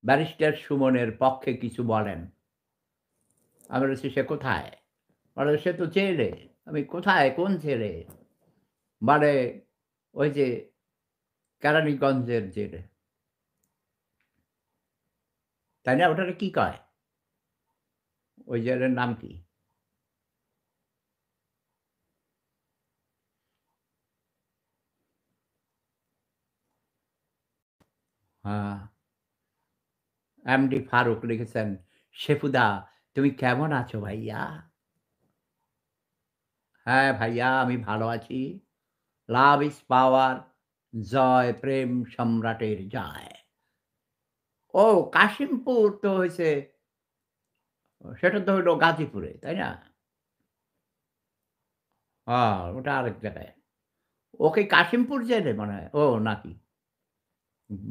Barrister সুমনের পক্ষে কিছু বলেন। আমি বলেছি, "সে কোথায়?" বলে, "সে তো জেলে।" আমি, "কোথায়? কোন জেলে?" মানে ওই যে কেরানীগঞ্জের জেলে। তাই না? ওটারে কি কয়? ওই জেলের নাম কি? হ্যাঁ, এমডি ফারুক লিখেছেন, "শেফুদা তুমি কেমন আছো ভাইয়া?" "হ্যাঁ, ভাইয়া আমি ভালো আছি। লাভ ইজ পাওয়ার, জয় প্রেম সম্রাটের জয়।" ও কাশিমপুর তো হইছে সেটা তো হইল গাজীপুরে, তাই না? ওটা আরেক জায়গায়। ও কি কাশিমপুর জেলে মনে হয়? ও নাকি?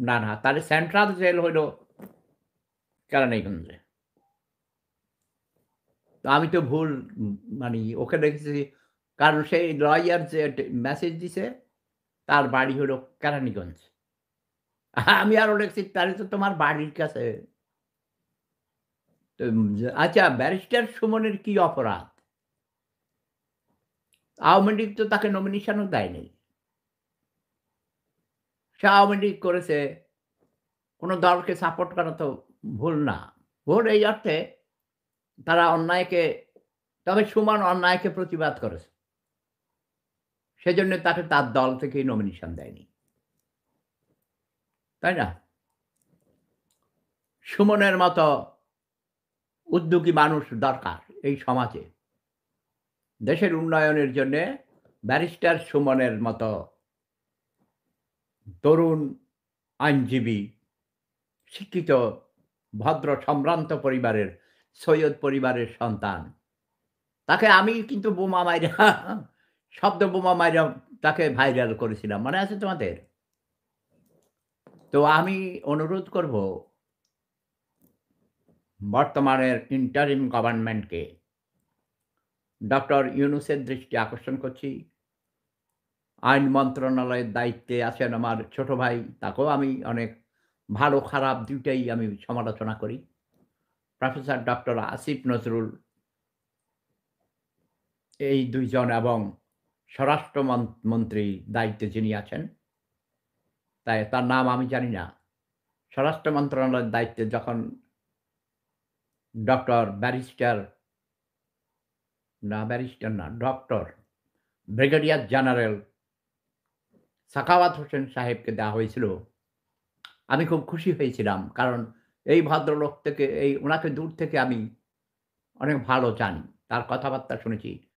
না, না তাহলে সেন্ট্রাল জেল হইল কেরানীগঞ্জে। তো আমি তো ভুল মানি ওকে দেখেছি কারণ সেই লয়ার যে মেসেজ দিছে তার বাড়ি হলো কেরানীগঞ্জ। আমি আরো লিখছি তাহলে তো তোমার বাড়ির কাছে। তো আচ্ছা ব্যারিস্টার সুমনের কি অপরাধ? আওয়ামী লীগ তো তাকে নমিনেশনও দেয়নি। সে আওয়ামী লীগ করেছে, কোন দলকে সাপোর্ট করা তো ভুল না। ভুল এই অর্থে তারা অন্যায়কে তবে সুমন অন্যায়কে প্রতিবাদ করেছে। সেজন্য তাকে তার দল থেকেই নমিনেশন দেয়নি। তাই না? সুমনের মতো উদ্যোগী মানুষ দরকার এই সমাজে। দেশের উন্নয়নের জন্যে ব্যারিস্টার সুমনের মতো তরুণ আইনজীবী, শিক্ষিত, ভদ্র সম্ভ্রান্ত পরিবারের, সৈয়দ পরিবারের সন্তান। তাকে আমি কিন্তু বোমা মাইরা শব্দ বোমা মাইরা তাকে ভাইরাল করেছিলাম। মনে আছে তোমাদের? তো আমি অনুরোধ করব বর্তমানের ইন্টারিম গভর্নমেন্টকে ডক্টর ইউনূসের দৃষ্টি আকর্ষণ করছি। আইন মন্ত্রণালয়ের দায়িত্বে আছেন আমার ছোট ভাই। তাকেও আমি অনেক ভালো খারাপ ২ টাই আমি সমালোচনা করি। প্রফেসর ডক্টর আসিফ নজরুল এই ২ জন এবং স্বরাষ্ট্র মন্ত্রী দায়িত্বে যিনি আছেন, তাই তার নাম আমি জানি না। স্বরাষ্ট্র মন্ত্রণালয়ের দায়িত্বে যখন ডক্টর ব্যারিস্টার না ব্যারিস্টার না, doctor brigadier general Sakhawat Hossain সাহেবকে দেওয়া হয়েছিল, আমি খুব খুশি হয়েছিলাম। কারণ এই ভদ্রলোক থেকে উনাকে দূর থেকে আমি অনেক ভালো জানি। তার কথাবার্তা শুনেছি।